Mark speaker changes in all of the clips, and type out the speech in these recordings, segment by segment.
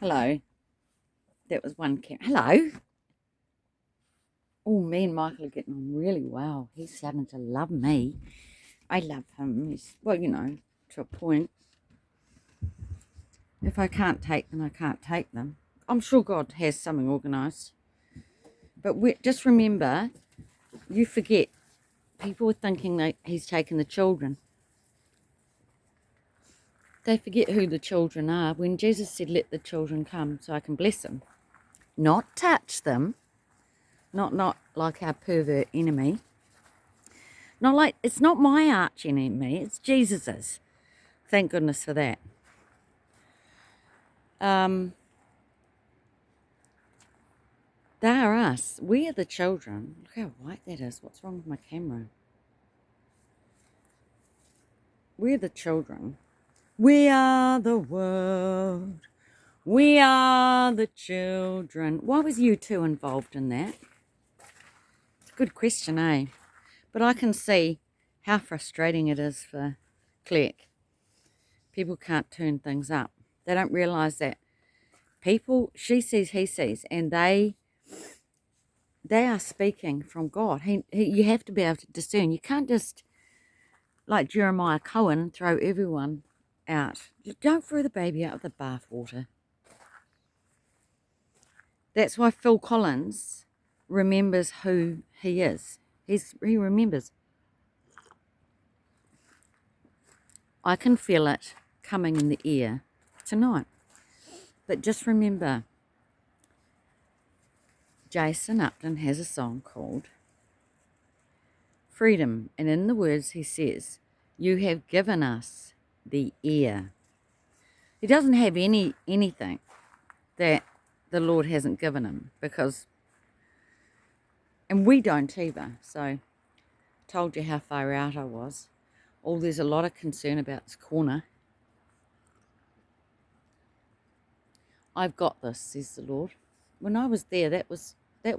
Speaker 1: Hello. That was one camera. Hello. Oh, me and Michael are getting on really well. He's starting to love me. I love him. To a point. If I can't take them, I can't take them. I'm sure God has something organised. But just remember, you forget, people are thinking that he's taken the children. They forget who the children are. When Jesus said, let the children come so I can bless them. Not touch them. Not like our pervert enemy. Not like, it's not my arch enemy, it's Jesus's. Thank goodness for that. They are us. We are the children. Look how white that is. What's wrong with my camera? We're the children. We are the world. We are the children. Why was you two involved in that? It's a good question, eh? But I can see how frustrating it is for Clerk. People can't turn things up. They don't realise that people, she sees, he sees, and they are speaking from God. You have to be able to discern. You can't just, like Jeremiah Cohen, throw everyone out. Don't throw the baby out with the bathwater. That's why Phil Collins remembers who he is. He remembers. I can feel it coming in the ear tonight. But just remember, Jason Upton has a song called Freedom. And in the words he says, you have given us the ear. He doesn't have anything that the Lord hasn't given him, and we don't either. So, told you how far out I was. There's a lot of concern about this corner. I've got this, says the Lord. When I was there, that was I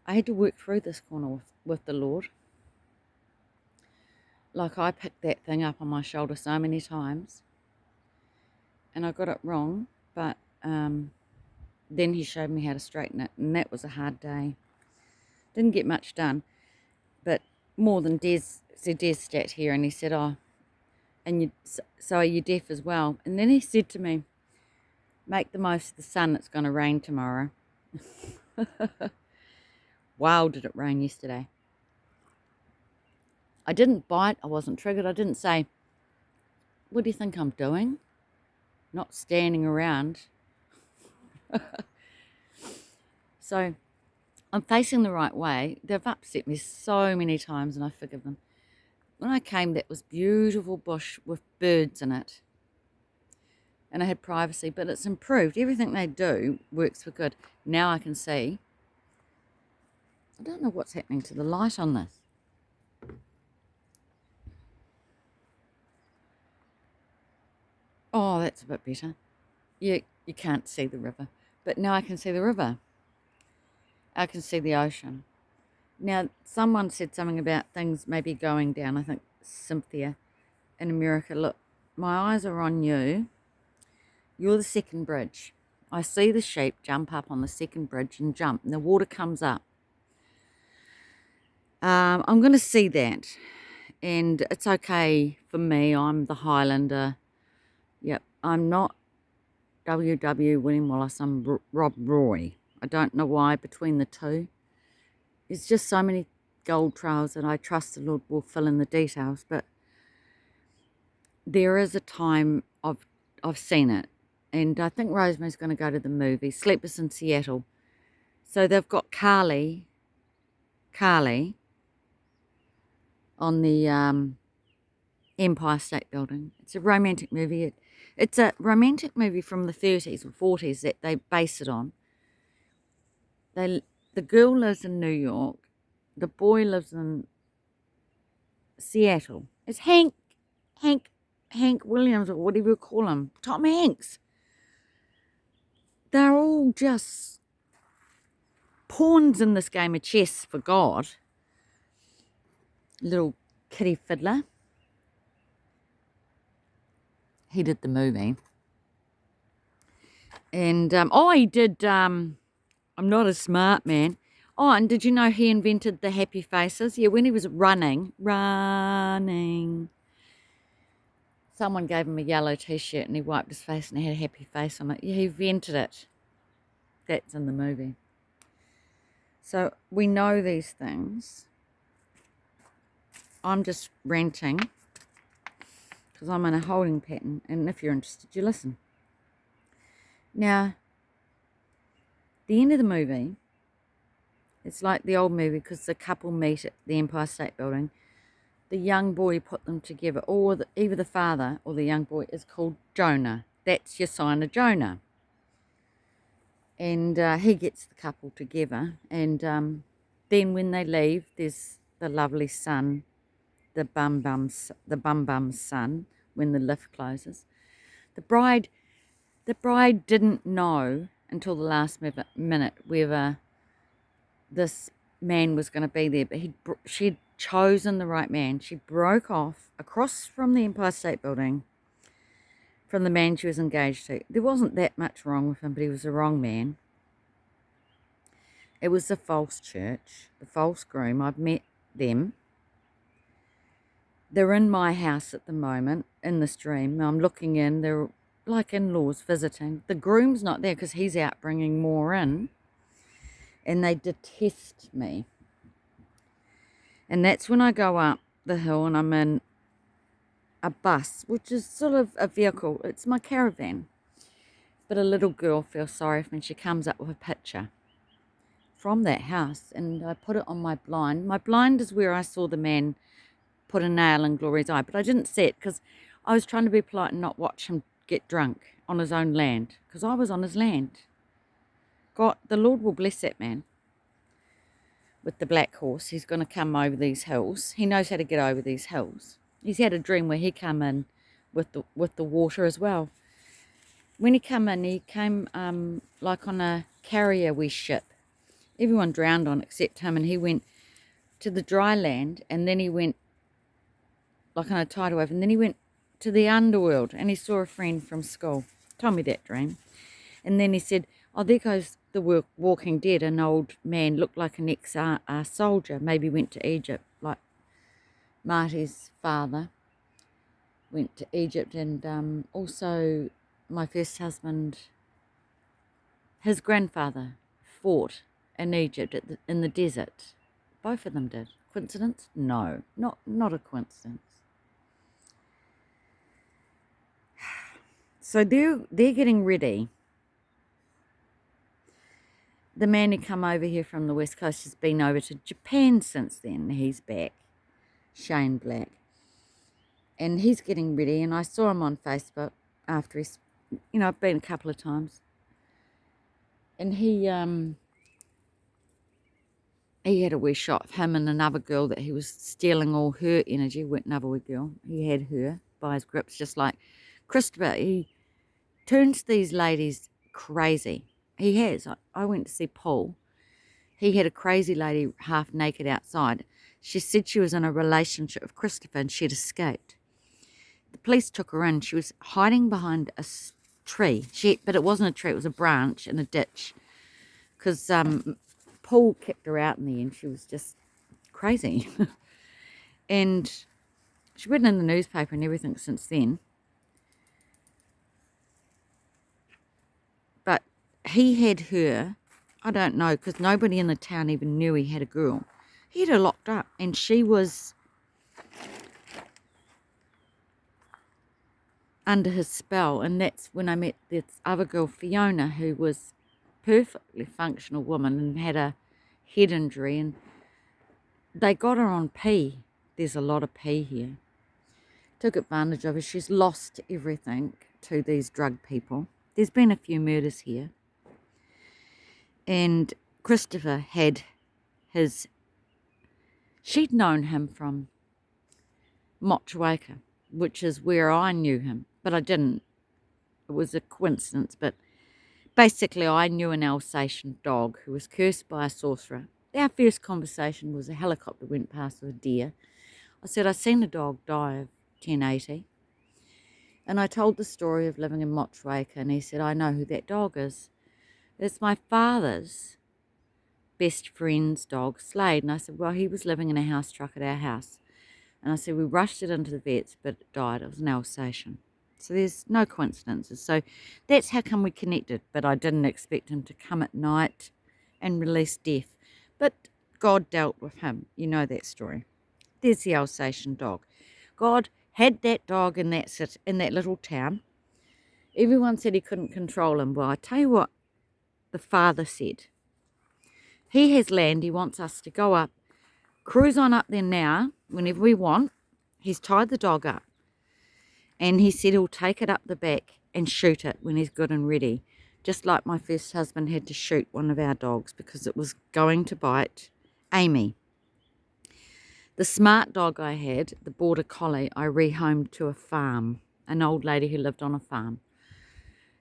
Speaker 1: had to work through this corner with the Lord. Like, I picked that thing up on my shoulder so many times, and I got it wrong, but then he showed me how to straighten it, and that was a hard day. Didn't get much done, but more than Des sat here, and he said, oh, and so are you deaf as well? And then he said to me, make the most of the sun, it's going to rain tomorrow. Wow, did it rain yesterday. I didn't bite, I wasn't triggered, I didn't say, what do you think I'm doing? Not standing around. So I'm facing the right way. They've upset me so many times, and I forgive them. When I came, that was beautiful bush with birds in it, and I had privacy, but it's improved. Everything they do works for good. Now I can see. I don't know what's happening to the light on this. Oh, that's a bit better. You can't see the river, but now I can see the river. I can see the ocean. Now, someone said something about things maybe going down. I think Cynthia in America. Look, my eyes are on you. You're the second bridge. I see the sheep jump up on the second bridge and jump, and the water comes up. I'm going to see that, and it's okay for me. I'm the Highlander. Yep, I'm not W.W. William Wallace. I'm Rob Roy. I don't know why between the two. There's just so many gold trails that I trust the Lord will fill in the details, but there is a time I've seen it, and I think Rosemary's going to go to the movie Sleepless in Seattle. So they've got Carly on the Empire State Building. It's a romantic movie. It's a romantic movie from the 30s or 40s that they base it on. The girl lives in New York. The boy lives in Seattle. It's Hank Williams, or whatever you call him. Tom Hanks. They're all just pawns in this game of chess for God. Little kitty fiddler. He did the movie. And, oh, he did, I'm not a smart man. Oh, and did you know he invented the happy faces? Yeah, when he was running, someone gave him a yellow T-shirt and he wiped his face and it had a happy face on it. Yeah, he invented it. That's in the movie. So we know these things. I'm just ranting because I'm in a holding pattern, and if you're interested, you listen. Now, the end of the movie, it's like the old movie because the couple meet at the Empire State Building. The young boy put them together, or either the father or the young boy is called Jonah. That's your sign of Jonah. And he gets the couple together, and then when they leave, there's the lovely sun, the bum bum's son, when the lift closes. The bride didn't know until the last minute whether this man was going to be there, but she'd chosen the right man. She broke off across from the Empire State Building from the man she was engaged to. There wasn't that much wrong with him, but he was the wrong man. It was the false church, the false groom. I've met them. They're in my house at the moment, in this dream. I'm looking in. They're like in-laws visiting. The groom's not there because he's out bringing more in. And they detest me. And that's when I go up the hill and I'm in a bus, which is sort of a vehicle. It's my caravan. But a little girl feels sorry for me. She comes up with a picture from that house, and I put it on my blind. My blind is where I saw the man put a nail in Glory's eye, but I didn't see it because I was trying to be polite and not watch him get drunk on his own land, because I was on his land. God, the Lord will bless that man with the black horse. He's going to come over these hills. He knows how to get over these hills. He's had a dream where he come in with the water as well. When he came like on a carrier ship. Everyone drowned on except him, and he went to the dry land, and then he went like on a tidal wave, and then he went to the underworld, and he saw a friend from school. Told me that dream. And then he said, oh, there goes the Walking Dead. An old man looked like an ex-soldier, maybe went to Egypt, like Marty's father went to Egypt, and also my first husband, his grandfather fought in Egypt in the desert. Both of them did. Coincidence? No, not a coincidence. So they're getting ready. The man who come over here from the West Coast has been over to Japan since then. He's back, Shane Black. And he's getting ready, and I saw him on Facebook after he's, I've been a couple of times. And he had a wee shot of him and another girl that he was stealing all her energy, another wee girl. He had her by his grips, just like Christopher. He turns these ladies crazy. He has. I went to see Paul. He had a crazy lady half naked outside. She said she was in a relationship with Christopher and she'd escaped. The police took her in. She was hiding behind a tree. But it wasn't a tree. It was a branch in a ditch. Because Paul kicked her out in the end. She was just crazy. And she's written in the newspaper and everything since then. But he had her, I don't know, because nobody in the town even knew he had a girl. He had her locked up, and she was under his spell. And that's when I met this other girl, Fiona, who was perfectly functional woman and had a head injury, and they got her on pee. There's a lot of pee here. Took advantage of her. She's lost everything to these drug people. There's been a few murders here. And Christopher had she'd known him from Motueka, which is where I knew him, but I didn't. It was a coincidence, but basically I knew an Alsatian dog who was cursed by a sorcerer. Our first conversation was a helicopter went past with a deer. I said, I seen a dog die of 1080. And I told the story of living in Mochwake, and he said, I know who that dog is. It's my father's best friend's dog, Slade. And I said, well, he was living in a house truck at our house. And I said, we rushed it into the vets, but it died. It was an Alsatian. So there's no coincidences. So that's how come we connected. But I didn't expect him to come at night and release death. But God dealt with him. You know that story. There's the Alsatian dog. God had that dog in that little town. Everyone said he couldn't control him. Well, I tell you what the father said. He has land. He wants us to go up, cruise on up there now, whenever we want. He's tied the dog up. And he said he'll take it up the back and shoot it when he's good and ready. Just like my first husband had to shoot one of our dogs because it was going to bite Amy. The smart dog I had, the border collie, I rehomed to a farm, an old lady who lived on a farm.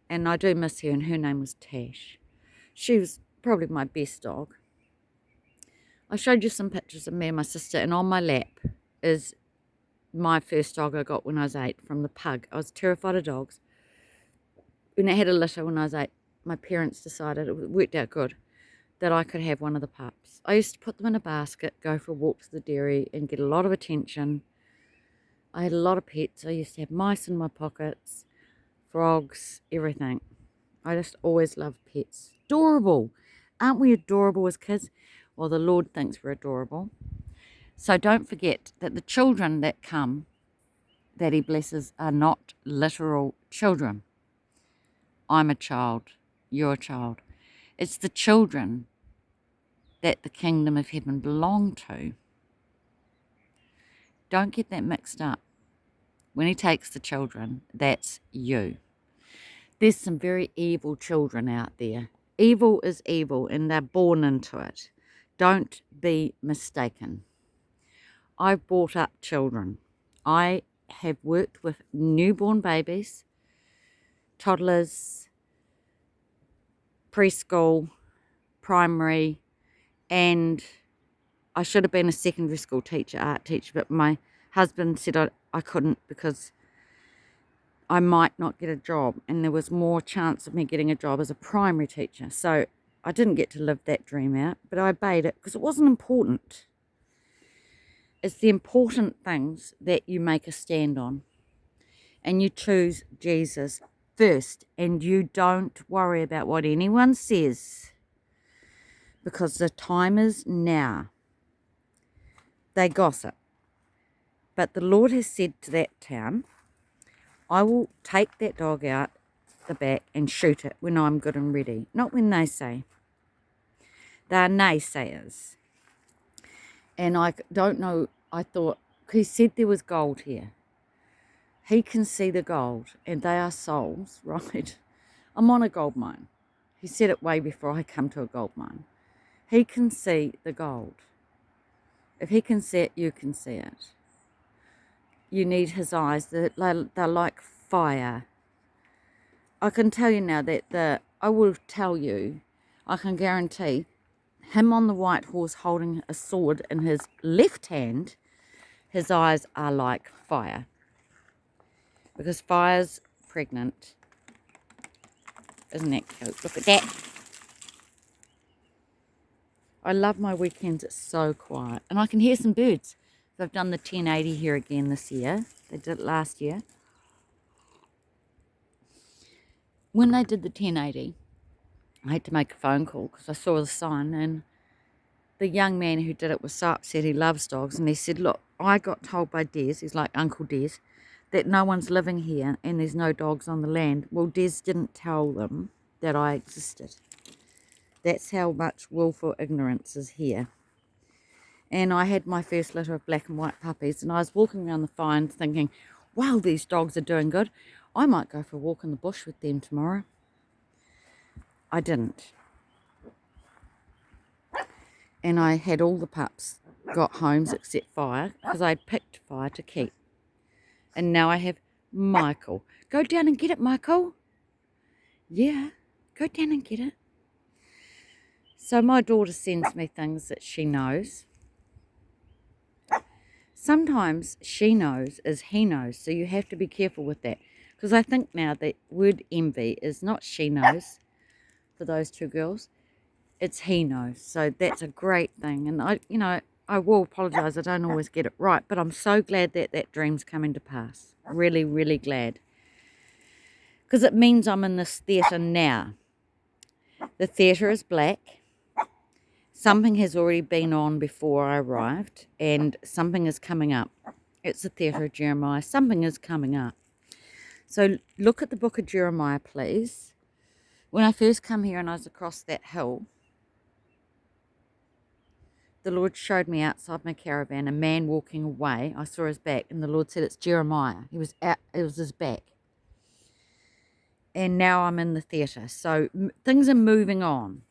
Speaker 1: And I do miss her, and her name was Tash. She was probably my best dog. I showed you some pictures of me and my sister, and on my lap is my first dog I got when I was 8 from the pug. I was terrified of dogs. When I had a litter when I was 8, my parents decided, it worked out good, that I could have one of the pups. I used to put them in a basket, go for a walk to the dairy and get a lot of attention. I had a lot of pets. I used to have mice in my pockets, frogs, everything. I just always loved pets. Adorable. Aren't we adorable as kids? Well, the Lord thinks we're adorable. So don't forget that the children that come, that he blesses, are not literal children. I'm a child. You're a child. It's the children that the kingdom of heaven belong to. Don't get that mixed up. When he takes the children, that's you. There's some very evil children out there. Evil is evil, and they're born into it. Don't be mistaken. I've brought up children. I have worked with newborn babies, toddlers, preschool, primary, and I should have been a secondary school teacher, art teacher, but my husband said I couldn't because I might not get a job, and there was more chance of me getting a job as a primary teacher. So I didn't get to live that dream out, but I obeyed it because it wasn't important. It's the important things that you make a stand on, and you choose Jesus first, and you don't worry about what anyone says, because the time is now. They gossip. But the Lord has said to that town, I will take that dog out the back and shoot it when I'm good and ready. Not when they say. They are naysayers. And I don't know, I thought, he said there was gold here. He can see the gold, and they are souls, right? I'm on a gold mine. He said it way before I come to a gold mine. He can see the gold. If he can see it, you can see it. You need his eyes. They're like fire. I can tell you now that I will tell you, I can guarantee, him on the white horse holding a sword in his left hand, his eyes are like fire. Because fire's pregnant. Isn't that cute? Look at that. I love my weekends. It's so quiet. And I can hear some birds. They've done the 1080 here again this year. They did it last year. When they did the 1080, I had to make a phone call because I saw the sign, and the young man who did it was so upset. He loves dogs, and he said, look, I got told by Des, he's like Uncle Des, that no one's living here and there's no dogs on the land. Well, Des didn't tell them that I existed. That's how much willful ignorance is here. And I had my first litter of black and white puppies, and I was walking around the find thinking, wow, these dogs are doing good. I might go for a walk in the bush with them tomorrow. I didn't. And I had all the pups got homes except Fire, because I had picked Fire to keep. And now I have Michael. Go down and get it, Michael. Yeah, go down and get it. So my daughter sends me things that she knows. Sometimes she knows as he knows, so you have to be careful with that. Because I think now the word envy is not she knows for those two girls. It's he knows. So that's a great thing. And I will apologise. I don't always get it right. But I'm so glad that that dream's coming to pass. Really, really glad. Because it means I'm in this theatre now. The theatre is black. Something has already been on before I arrived. And something is coming up. It's the theatre of Jeremiah. Something is coming up. So look at the book of Jeremiah, please. When I first come here and I was across that hill, the Lord showed me outside my caravan a man walking away. I saw his back, and the Lord said, it's Jeremiah. He was out, it was his back. And now I'm in the theatre. So things are moving on.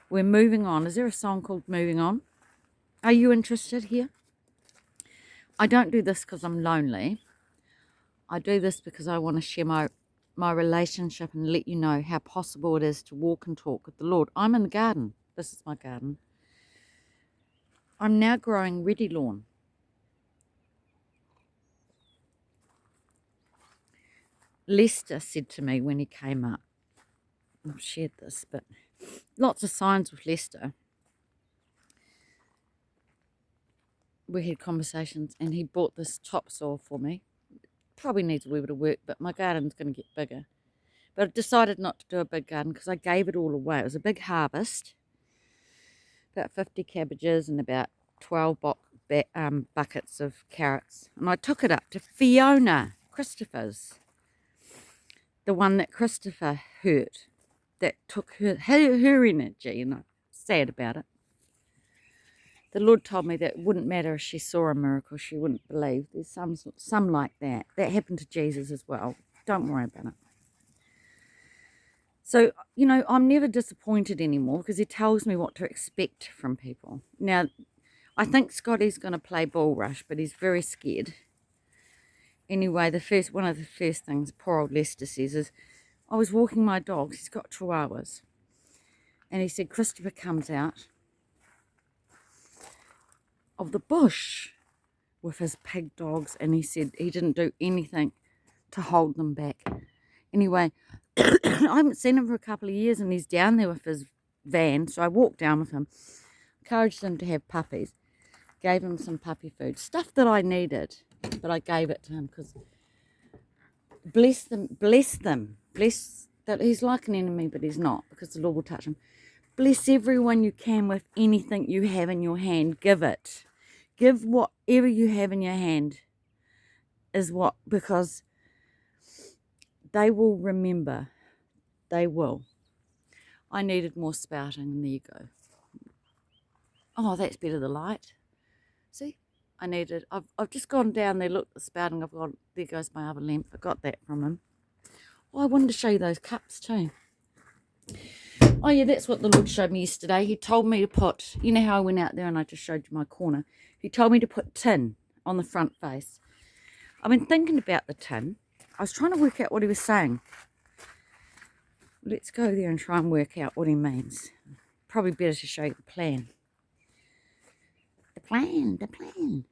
Speaker 1: We're moving on. Is there a song called Moving On? Are you interested here? I don't do this because I'm lonely. I do this because I want to share my relationship and let you know how possible it is to walk and talk with the Lord. I'm in the garden. This is my garden. I'm now growing ready lawn. Lester said to me when he came up, I've shared this, but lots of signs with Lester. We had conversations and he bought this topsoil for me. Probably needs a wee bit of work, but my garden's going to get bigger. But I decided not to do a big garden because I gave it all away. It was a big harvest, about 50 cabbages and about 12 buckets of carrots. And I took it up to Fiona Christopher's, the one that Christopher hurt, that took her energy, and I'm sad about it. The Lord told me that it wouldn't matter if she saw a miracle, she wouldn't believe. There's some like that. That happened to Jesus as well. Don't worry about it. So, I'm never disappointed anymore because he tells me what to expect from people. Now, I think Scotty's going to play Bull Rush, but he's very scared. Anyway, one of the first things poor old Lester says is, I was walking my dogs, he's got chihuahuas, and he said, Christopher comes out of the bush with his pig dogs, and he said he didn't do anything to hold them back. Anyway, I haven't seen him for a couple of years, and he's down there with his van, so I walked down with him, encouraged him to have puppies, gave him some puppy food, stuff that I needed, but I gave it to him because bless that he's like an enemy, but he's not, because the Lord will touch him. Bless everyone you can with anything you have in your hand. Give it. Give whatever you have in your hand because they will remember. They will. I needed more spouting, and there you go. Oh, that's better, the light. See? I've just gone down there, looked at the spouting, there goes my other lamp. I got that from him. Oh, I wanted to show you those cups too. Oh yeah, that's what the Lord showed me yesterday. He told me to put, you know how I went out there and I just showed you my corner. He told me to put tin on the front face. I've been thinking about the tin. I was trying to work out what he was saying. Let's go there and try and work out what he means. Probably better to show you the plan. The plan.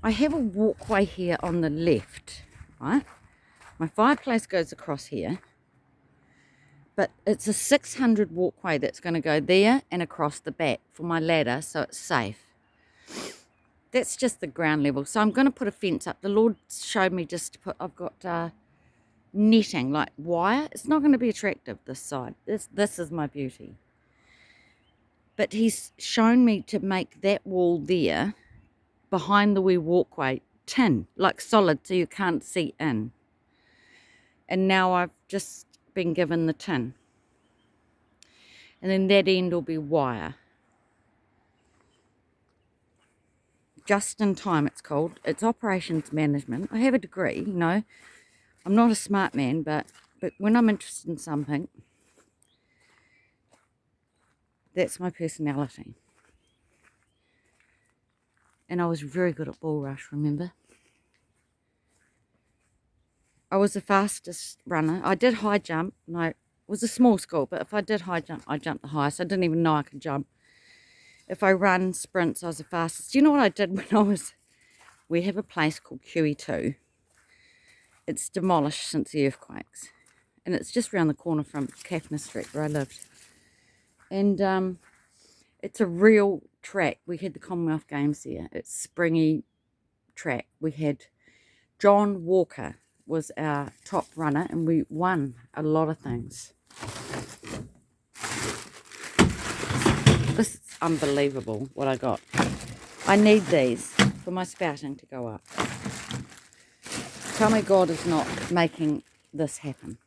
Speaker 1: I have a walkway here on the left, right? My fireplace goes across here, but it's a 600 walkway that's going to go there and across the back for my ladder, so it's safe. That's just the ground level. So I'm going to put a fence up. The Lord showed me just to put, I've got netting, like wire. It's not going to be attractive, this side. This is my beauty. But he's shown me to make that wall there, behind the wee walkway, tin, like solid, so you can't see in. And now I've just been given the tin. And then that end will be wire. Just in time, it's called. It's operations management. I have a degree, I'm not a smart man, but when I'm interested in something, that's my personality. And I was very good at Bull Rush, remember? I was the fastest runner. I did high jump. No, it was a small school, but if I did high jump, I jumped the highest. I didn't even know I could jump. If I run sprints, I was the fastest. Do you know what I did when I was... We have a place called QE2. It's demolished since the earthquakes. And it's just around the corner from Kaffner Street where I lived. And it's a real track. We had the Commonwealth Games there. It's springy track. We had John Walker was our top runner and we won a lot of things. This is unbelievable what I got. I need these for my spouting to go up. Tell me God is not making this happen.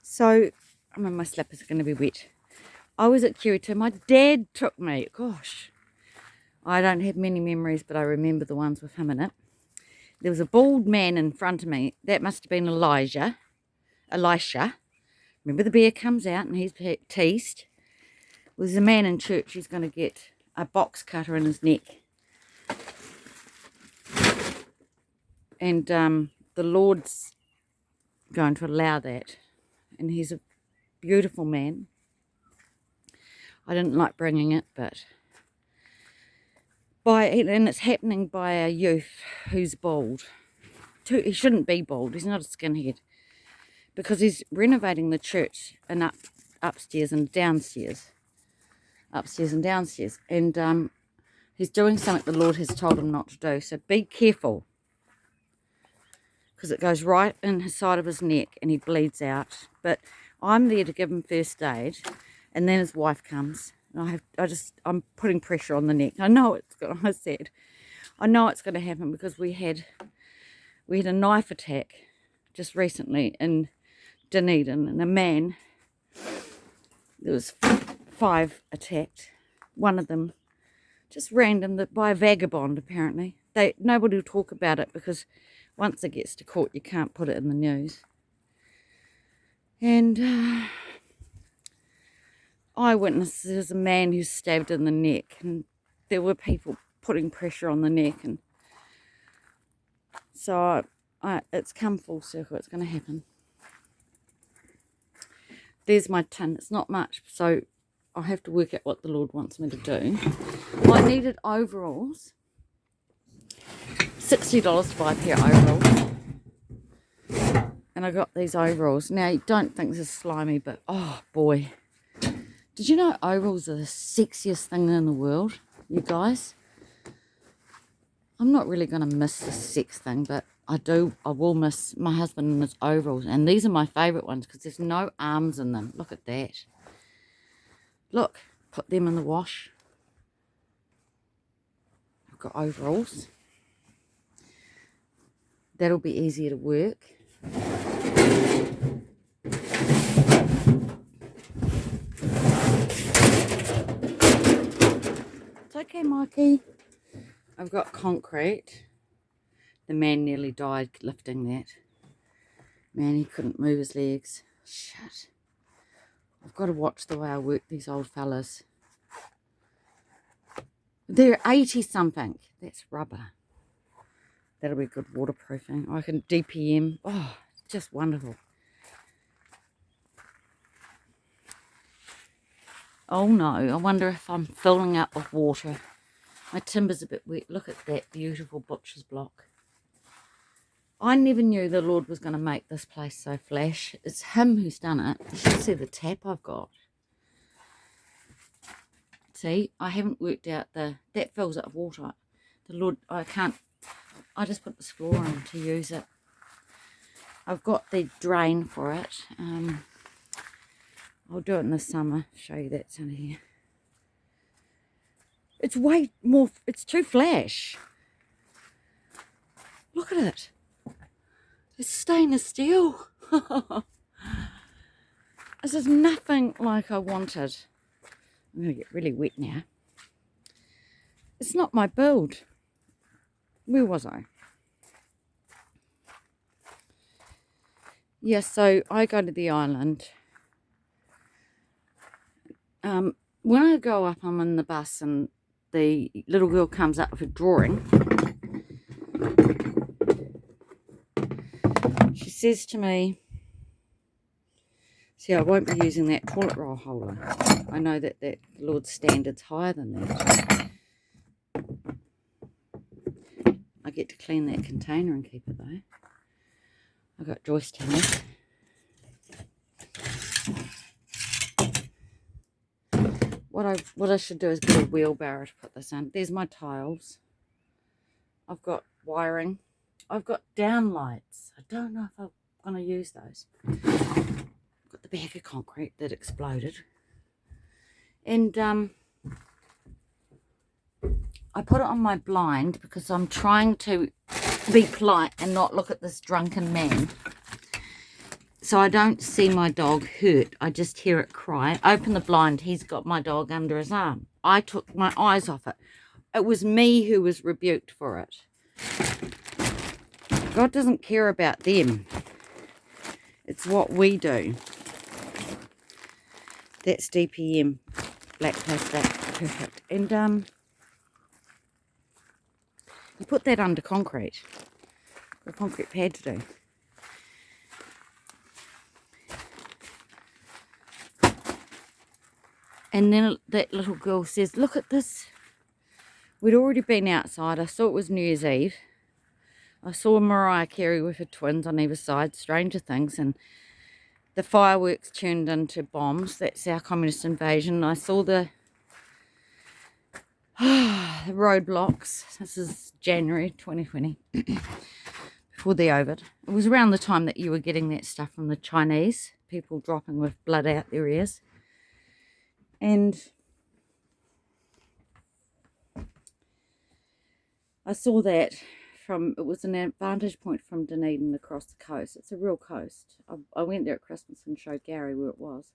Speaker 1: So, I mean, my slippers are going to be wet. I was at QE2. My dad took me. Gosh, I don't have many memories, but I remember the ones with him in it. There was a bald man in front of me. That must have been Elisha. Remember the bear comes out and he's teased. There's a man in church who's going to get a box cutter in his neck. And the Lord's going to allow that. And he's a beautiful man. I didn't like bringing it, but... And it's happening by a youth who's bald. He shouldn't be bald. He's not a skinhead. Because he's renovating the church and upstairs and downstairs. Upstairs and downstairs. And he's doing something the Lord has told him not to do. So be careful. Because it goes right in his side of his neck and he bleeds out. But I'm there to give him first aid. And then his wife comes. And I'm putting pressure on the neck. I know it's going to happen because we had a knife attack just recently in Dunedin, and a man, there was 5 attacked. One of them just random by a vagabond apparently. Nobody will talk about it because once it gets to court you can't put it in the news. And eyewitness, there's a man who's stabbed in the neck, and there were people putting pressure on the neck, and so it's come full circle. It's going to happen. There's my tin. It's not much, so I have to work out what the Lord wants me to do. I needed overalls. $60 to buy a pair of overalls. And I got these overalls. Now, you don't think this is slimy, but oh boy. Did you know overalls are the sexiest thing in the world, you guys? I'm not really going to miss the sex thing, but I will miss my husband and his overalls. And these are my favourite ones because there's no arms in them. Look at that. Look, put them in the wash. I've got overalls. That'll be easier to work. It's okay, Mikey. I've got concrete. The man nearly died lifting that. Man, he couldn't move his legs. Shit. I've got to watch the way I work these old fellas. They're 80-something. That's rubber. That'll be good waterproofing. I can DPM. Oh, just wonderful. Oh no, I wonder if I'm filling up with water. My timber's a bit wet. Look at that beautiful butcher's block. I never knew the Lord was going to make this place so flash. It's him who's done it. You should see the tap I've got. See, I haven't worked out that fills up with water. The Lord, I just put this floor on to use it. I've got the drain for it. I'll do it in the summer. Show you that's under here. It's way more, it's too flash. Look at it. It's stainless steel. This is nothing like I wanted. I'm going to get really wet now. It's not my build. Where was I? Yeah, so I go to the island. When I go up, I'm in the bus and the little girl comes up with a drawing. She says to me, See, I won't be using that toilet roll holder. I know that the Lord's standard's higher than that. I get to clean that container and keep it though. I've got Joyce towels. What I should do is get a wheelbarrow to put this in. There's my tiles. I've got wiring. I've got downlights. I don't know if I'm going to use those. I've got the bag of concrete that exploded. And I put it on my blind because I'm trying to be polite and not look at this drunken man. So I don't see my dog hurt. I just hear it cry. Open the blind. He's got my dog under his arm. I took my eyes off it. It was me who was rebuked for it. God doesn't care about them. It's what we do. That's DPM. Black plastic. Perfect. And you put that under concrete. A concrete pad to do. And then that little girl says, look at this. We'd already been outside. I saw it was New Year's Eve. I saw Mariah Carey with her twins on either side, Stranger Things, and the fireworks turned into bombs. That's our communist invasion. I saw the roadblocks. This is January 2020, before the COVID. It was around the time that you were getting that stuff from the Chinese, people dropping with blood out their ears. And I saw that it was an vantage point from Dunedin across the coast. It's a real coast. I went there at Christmas and showed Gary where it was.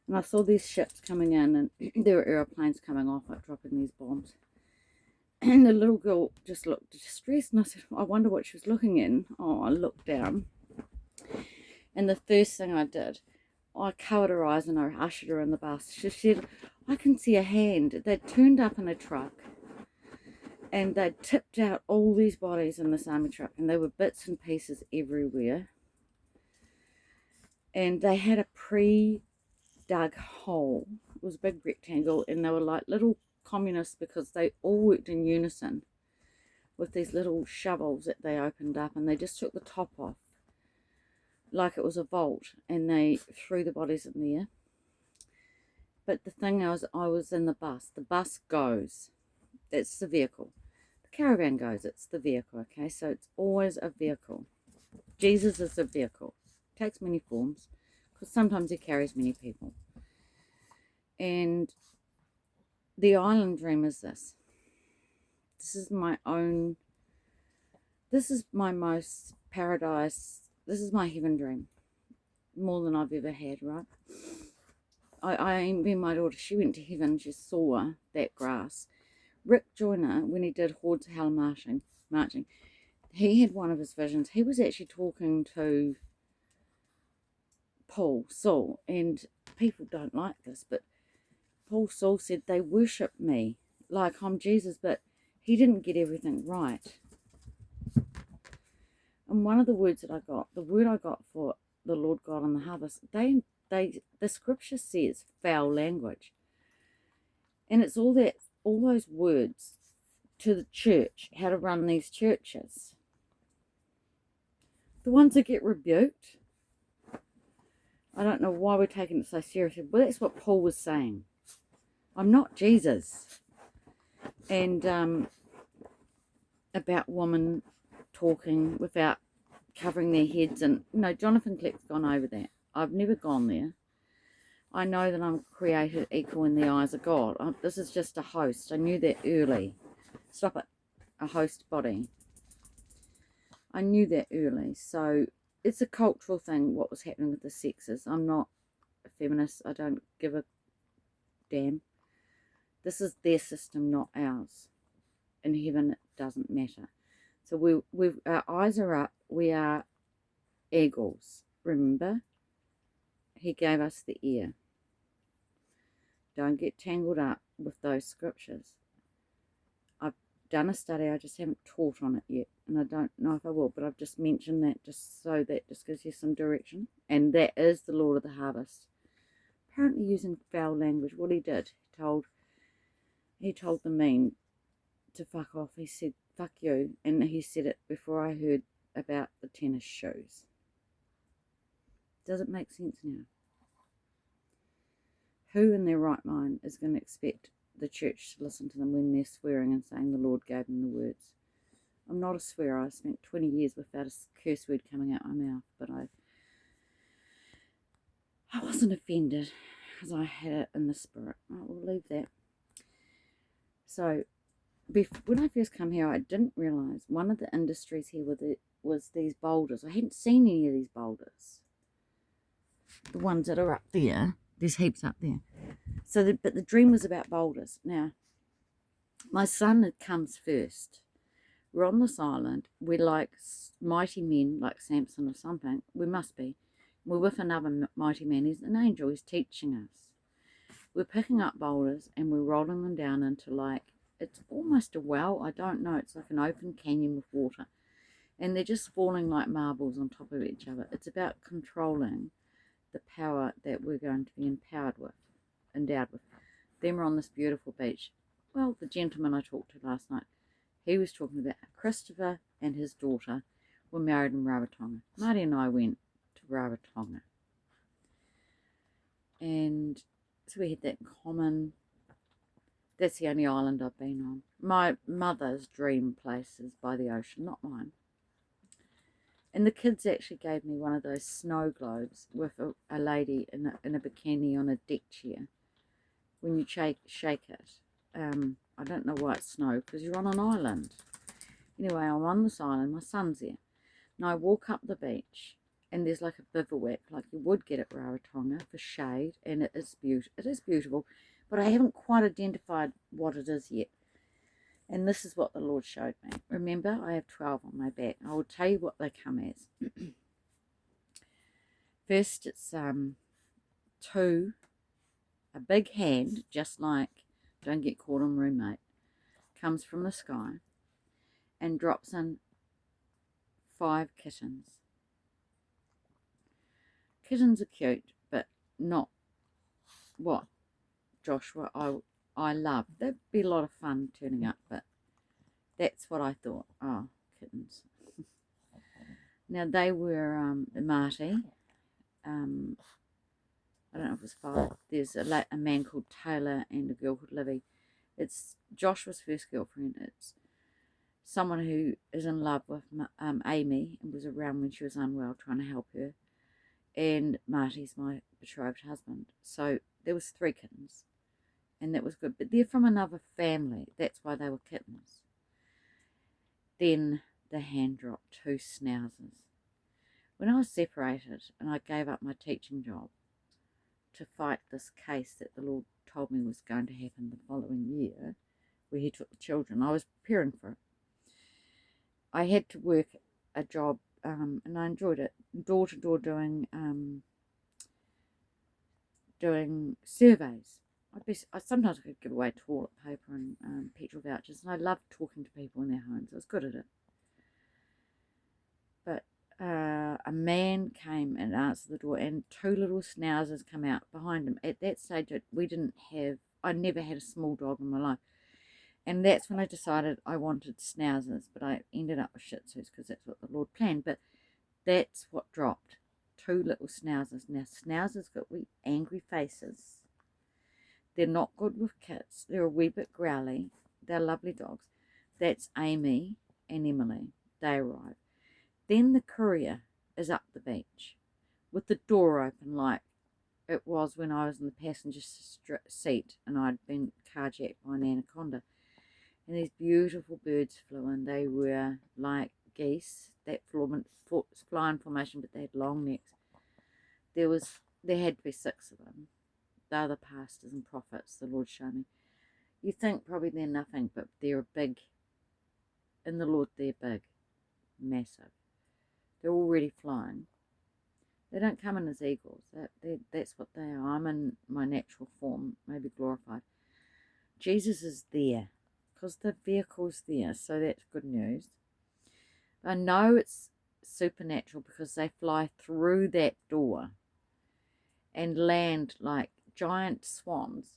Speaker 1: And I saw these ships coming in, and there were aeroplanes coming off, like dropping these bombs. And the little girl just looked distressed, and I said, I wonder what she was looking in. Oh, I looked down. And the first thing I did, I covered her eyes and I ushered her in the bus. She said, I can see a hand. They'd turned up in a truck and they'd tipped out all these bodies in this army truck, and there were bits and pieces everywhere. And they had a pre-dug hole. It was a big rectangle, and they were like little communists because they all worked in unison with these little shovels that they opened up, and they just took the top off like it was a vault, and they threw the bodies in there. But the thing is, I was in the bus. The bus goes. That's the vehicle. The caravan goes. It's the vehicle, okay? So it's always a vehicle. Jesus is a vehicle. Takes many forms, because sometimes he carries many people. And the island dream is this. This is my own, this is my most paradise, this is my heaven dream. More than I've ever had, right? When my daughter, she went to heaven, she saw that grass. Rick Joyner, when he did Hordes of Hell marching, he had one of his visions. He was actually talking to Paul Saul, and people don't like this, but Paul Saul said they worship me like I'm Jesus, but he didn't get everything right. And one of the words that I got, the word I got for the Lord God on the harvest, the scripture says foul language. And it's all those words to the church, how to run these churches. The ones that get rebuked. I don't know why we're taking it so seriously, but that's what Paul was saying. I'm not Jesus. And about women talking without covering their heads. And Jonathan Kleck's gone over that. I've never gone there. I know that I'm created equal in the eyes of God. This is just a host. I knew that early. Stop it. A host body. I knew that early. So it's a cultural thing, what was happening with the sexes. I'm not a feminist. I don't give a damn. This is their system, not ours. In heaven, it doesn't matter. So our eyes are up. We are eagles. Remember? He gave us the ear. Don't get tangled up with those scriptures. done a study, I just haven't taught on it yet, and I don't know if I will, but I've just mentioned that just so that just gives you some direction. And that is the Lord of the Harvest. Apparently using foul language. What he did, he told the mean to fuck off. He said, fuck you, and he said it before I heard about the tennis shoes. Does it make sense now? Who in their right mind is going to expect the church to listen to them when they're swearing and saying the Lord gave them the words? I'm not a swearer. I spent 20 years without a curse word coming out my mouth, but I wasn't offended because I had it in the spirit. I will leave that. So when I first come here, I didn't realise one of the industries here was these boulders. I hadn't seen any of these boulders. The ones that are up there, there's heaps up there. But the dream was about boulders. Now, my son comes first. We're on this island. We're like mighty men, like Samson or something. We must be. We're with another mighty man. He's an angel. He's teaching us. We're picking up boulders and we're rolling them down into it's almost a well. I don't know. It's like an open canyon with water. And they're just falling like marbles on top of each other. It's about controlling the power that we're going to be endowed with. Then we're on this beautiful beach. Well, the gentleman I talked to last night, he was talking about Christopher and his daughter were married in Rarotonga. Marty and I went to Rarotonga. And so we had that in common. That's the only island I've been on. My mother's dream place is by the ocean, not mine. And the kids actually gave me one of those snow globes with a lady in a bikini on a deck chair. When you shake it, I don't know why it's snow, because you're on an island. Anyway, I'm on this island, my son's there. Now I walk up the beach, and there's like a bivouac, like you would get at Rarotonga, for shade, and it is beautiful, but I haven't quite identified what it is yet. And this is what the Lord showed me. Remember, I have 12 on my back. I will tell you what they come as. First, it's a big hand, just like Don't Get Caught on Roommate, comes from the sky and drops in 5 kittens. Kittens are cute, but not what Joshua I love. That'd be a lot of fun turning up, but that's what I thought. Oh, kittens. Now they were Marty. I don't know if it was 5. There's a man called Taylor and a girl called Livy. It's Joshua's first girlfriend. It's someone who is in love with Amy and was around when she was unwell, trying to help her. And Marty's my betrothed husband. So there was 3 kittens, and that was good. But they're from another family. That's why they were kittens. Then the hand dropped 2 schnauzers. When I was separated and I gave up my teaching job to fight this case that the Lord told me was going to happen the following year, where he took the children, I was preparing for it. I had to work a job, and I enjoyed it, door to door doing surveys. Sometimes I could give away toilet paper and petrol vouchers, and I loved talking to people in their homes. I was good at it. But a man came and answered the door, and 2 little schnauzers come out behind him. At that stage, I never had a small dog in my life. And that's when I decided I wanted schnauzers, but I ended up with Shih Tzus because that's what the Lord planned. But that's what dropped. 2 little schnauzers. Now, schnauzers got wee angry faces. They're not good with kids. They're a wee bit growly. They're lovely dogs. That's Amy and Emily. They arrive. Then the courier is up the beach with the door open like it was when I was in the passenger seat and I'd been carjacked by an anaconda. And these beautiful birds flew in. They were like geese that fly in formation, but they had long necks. There had to be 6 of them. The other pastors and prophets, the Lord showed me. You think probably they're nothing, but they're big. In the Lord, they're big, massive. They're already flying. They don't come in as eagles. That's what they are. I'm in my natural form, maybe glorified. Jesus is there because the vehicle's there, so that's good news. I know it's supernatural because they fly through that door and land like giant swans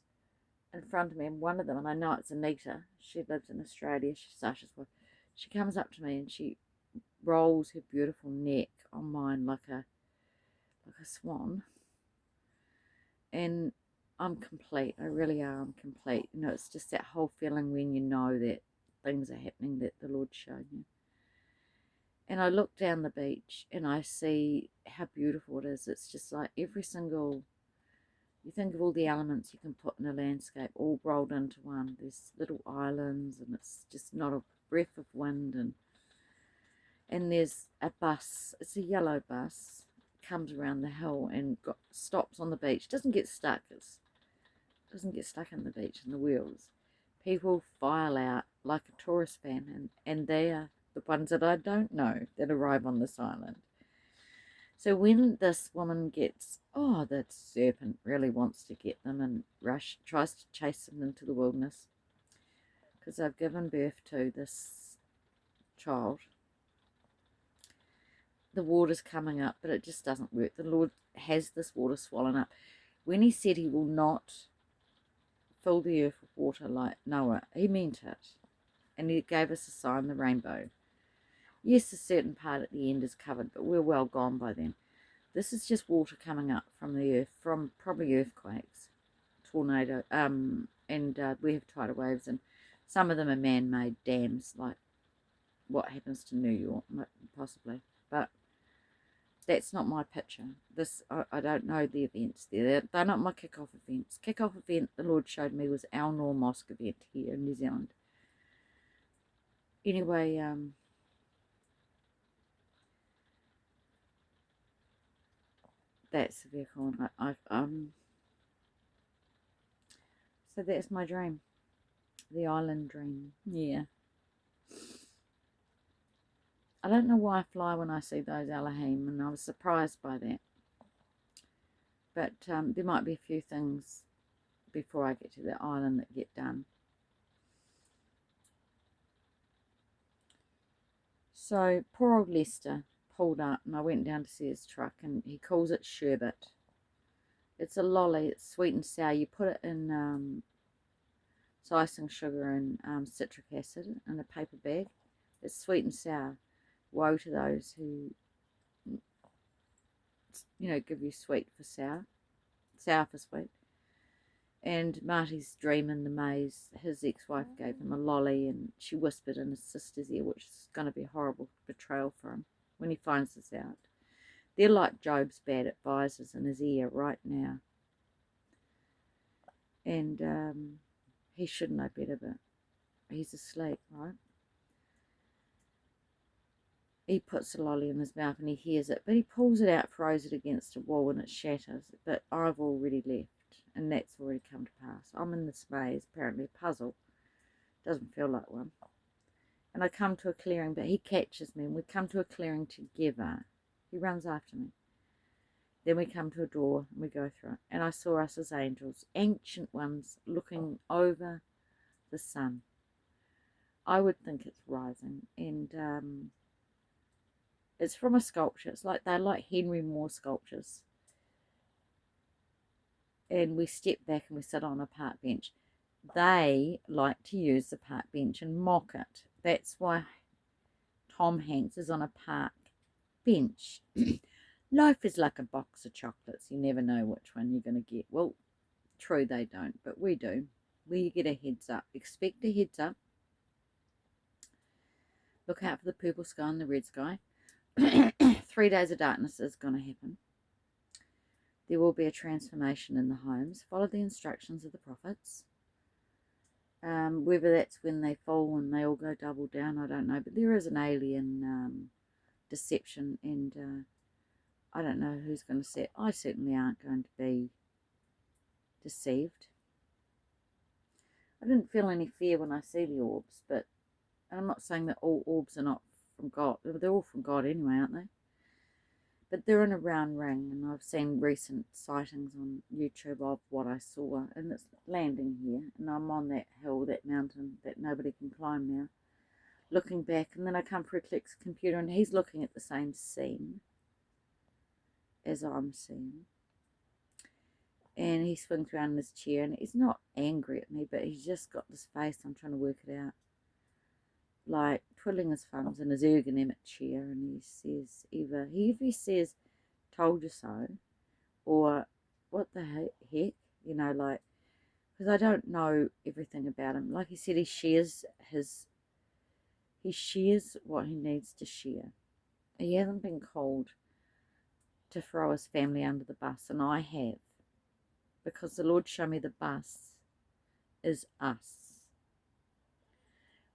Speaker 1: in front of me, and one of them, and I know it's Anita, she lives in Australia, she's Sasha's wife, she comes up to me and she rolls her beautiful neck on mine like a swan, and I'm complete. I really am complete. You know, it's just that whole feeling when you know that things are happening that the Lord showed you. And I look down the beach and I see how beautiful it is. It's just like every single, you think of all the elements you can put in a landscape all rolled into one. There's little islands and it's just not a breath of wind, and there's a bus, it's a yellow bus, comes around the hill and stops on the beach, doesn't get stuck, doesn't get stuck in the beach in the wheels. People file out like a tourist van, and they are the ones that I don't know that arrive on this island. So when this woman gets, the serpent really wants to get them and tries to chase them into the wilderness because they've given birth to this child. The water's coming up, but it just doesn't work. The Lord has this water swollen up. When he said he will not fill the earth with water like Noah, he meant it. And he gave us a sign, the rainbow. Yes, a certain part at the end is covered, but we're well gone by then. This is just water coming up from the earth, from probably earthquakes, tornado, and we have tidal waves, and some of them are man-made dams, like what happens to New York, possibly. But that's not my picture. I don't know the events there. They're not my kick-off events. Kick-off event the Lord showed me was our Nor Mosque event here in New Zealand. Anyway, that's the vehicle. So that's my dream. The island dream. Yeah. I don't know why I fly when I see those Elohim, and I was surprised by that. But there might be a few things before I get to the island that get done. So poor old Lester pulled up, and I went down to see his truck, and he calls it sherbet. It's a lolly. It's sweet and sour. You put it in icing sugar and citric acid in a paper bag. It's sweet and sour. Woe to those who, give you sweet for sour, sour for sweet. And Marty's dream in the maze, his ex-wife gave him a lolly, and she whispered in his sister's ear, which is going to be a horrible betrayal for him when he finds this out. They're like Job's bad advisors in his ear right now. And he should know better, but he's asleep, right? He puts the lolly in his mouth and he hears it, but he pulls it out, throws it against a wall, and it shatters. But I've already left, and that's already come to pass. I'm in this maze, apparently a puzzle. Doesn't feel like one. And I come to a clearing, but he catches me, and we come to a clearing together. He runs after me. Then we come to a door, and we go through it. And I saw us as angels, ancient ones, looking over the sun. I would think it's rising, and it's from a sculpture. It's like they're like Henry Moore sculptures. And we step back and we sit on a park bench. They like to use the park bench and mock it. That's why Tom Hanks is on a park bench. Life is like a box of chocolates. You never know which one you're going to get. Well, true, they don't, but we do. We get a heads up. Expect a heads up. Look out for the purple sky and the red sky. 3 days of darkness is going to happen. There will be a transformation in the homes. Follow the instructions of the prophets. Whether that's when they fall and they all go double down, I don't know. But there is an alien deception, and I don't know who's going to see it. I certainly aren't going to be deceived. I didn't feel any fear when I see the orbs, but I'm not saying that all orbs are not from God. They're all from God anyway, aren't they? But they're in a round ring, and I've seen recent sightings on YouTube of what I saw, and it's landing here, and I'm on that hill, that mountain that nobody can climb now, looking back, and then I come through Click's computer, and he's looking at the same scene as I'm seeing. And he swings around in his chair, and he's not angry at me, but he's just got this face, I'm trying to work it out, like twiddling his thumbs in his ergonomic chair, and he says he says, told you so, or what the heck, you know, like, because I don't know everything about him. Like he said, he shares what he needs to share. He hasn't been called to throw his family under the bus, and I have, because the Lord showed me the bus is us.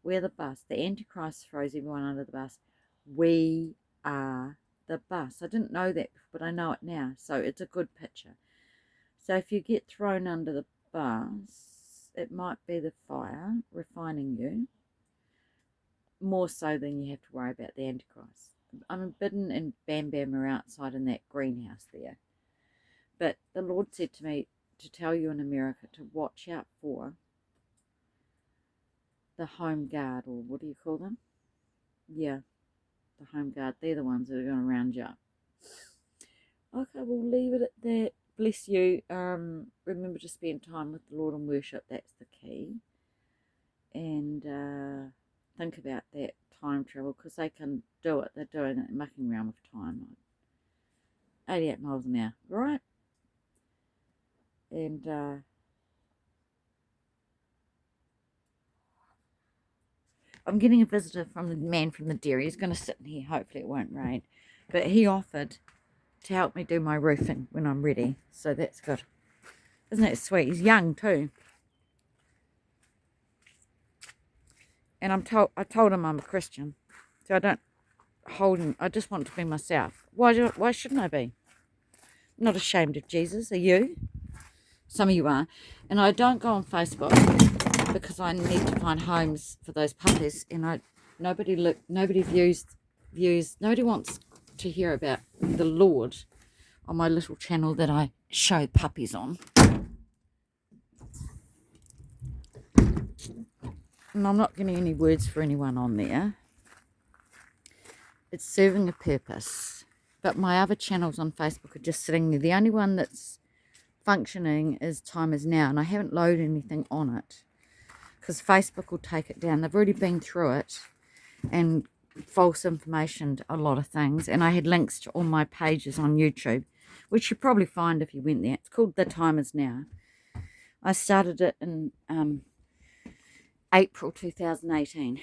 Speaker 1: We're the bus. The Antichrist throws everyone under the bus. We are the bus. I didn't know that before, but I know it now, so it's a good picture. So if you get thrown under the bus, it might be the fire refining you, more so than you have to worry about the Antichrist. Bidden and Bam Bam are outside in that greenhouse there. But the Lord said to me to tell you in America to watch out for the home guard, or what do you call them? Yeah, the home guard. They're the ones that are going to round you up. Okay, we'll leave it at that. Bless you. Remember to spend time with the Lord and worship. That's the key. And think about that time travel, because they can do it. They're doing it, mucking around with time. 88 miles an hour, right? And I'm getting a visitor from the man from the dairy. He's going to sit in here. Hopefully it won't rain. But he offered to help me do my roofing when I'm ready. So that's good. Isn't that sweet? He's young too. And I told him I'm a Christian. So I don't hold him. I just want to be myself. Why shouldn't I be? I'm not ashamed of Jesus. Are you? Some of you are. And I don't go on Facebook because I need to find homes for those puppies, and nobody wants to hear about the Lord on my little channel that I show puppies on. And I'm not getting any words for anyone on there. It's serving a purpose. But my other channels on Facebook are just sitting there. The only one that's functioning is Time Is Now, and I haven't loaded anything on it because Facebook will take it down. They've already been through it and false information, a lot of things, and I had links to all my pages on YouTube, which you probably find if you went there. It's called The Time Is Now. I started it in April 2018,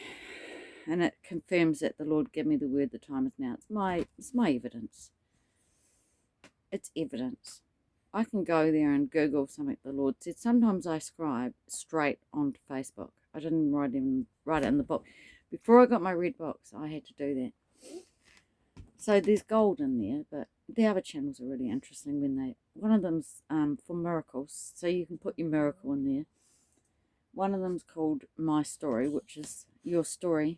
Speaker 1: and it confirms that the Lord gave me the word, the time is now. It's my evidence. It's evidence. I can go there and Google something the Lord said. Sometimes I scribe straight onto Facebook. I didn't write it in the book. Before I got my red box, I had to do that. So there's gold in there, but the other channels are really interesting. One of them's for miracles, so you can put your miracle in there. One of them's called My Story, which is your story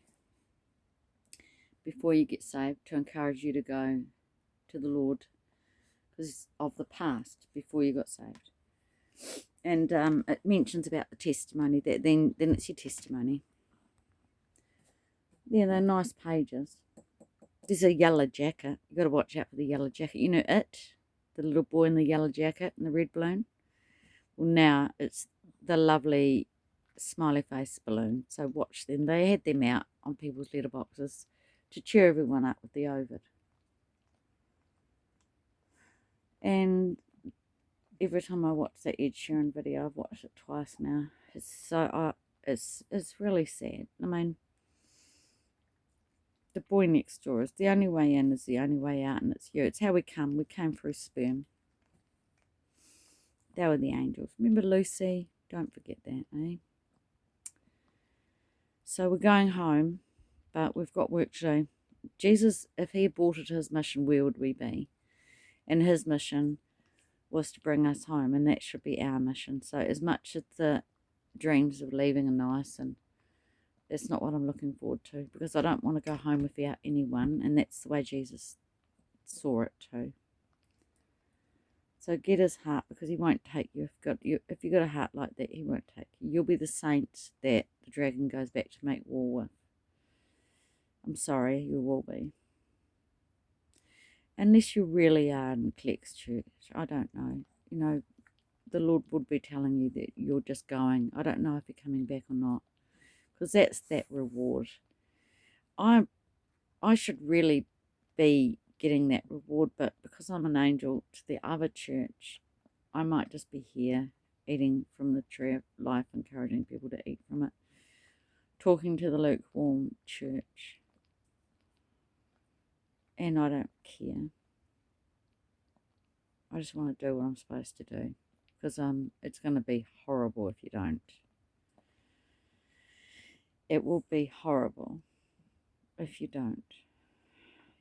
Speaker 1: before you get saved, to encourage you to go to the Lord because of the past before you got saved. And it mentions about the testimony, that then it's your testimony. Yeah, they're nice pages. There's a yellow jacket. You've got to watch out for the yellow jacket. You know it? The little boy in the yellow jacket and the red balloon? Well, now it's the lovely smiley face balloon. So watch them. They had them out on people's letterboxes to cheer everyone up with the Ovid. And every time I watch that Ed Sheeran video, I've watched it twice now. It's really sad. I mean, the boy next door is the only way in is the only way out, and it's you. It's how we come. We came through sperm. They were the angels. Remember Lucy? Don't forget that, eh? So we're going home, but we've got work to do. Jesus, if he aborted his mission, where would we be? And his mission was to bring us home, and that should be our mission. So as much as the dreams of leaving are nice, and that's not what I'm looking forward to, because I don't want to go home without anyone, and that's the way Jesus saw it too. So get his heart, because he won't take you. If you've got a heart like that, he won't take you. You'll be the saint that the dragon goes back to make war with. I'm sorry, you will be. Unless you really are in Cleck's church. I don't know. You know, the Lord would be telling you that you're just going. I don't know if you're coming back or not. Because that's that reward. I should really be getting that reward, but because I'm an angel to the other church, I might just be here eating from the tree of life, encouraging people to eat from it, talking to the lukewarm church, and I don't care. I just want to do what I'm supposed to do, because it's going to be horrible if you don't. It will be horrible if you don't.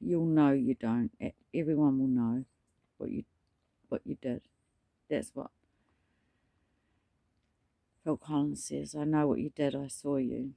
Speaker 1: You'll know you don't. Everyone will know what you did. That's what Phil Collins says. I know what you did. I saw you.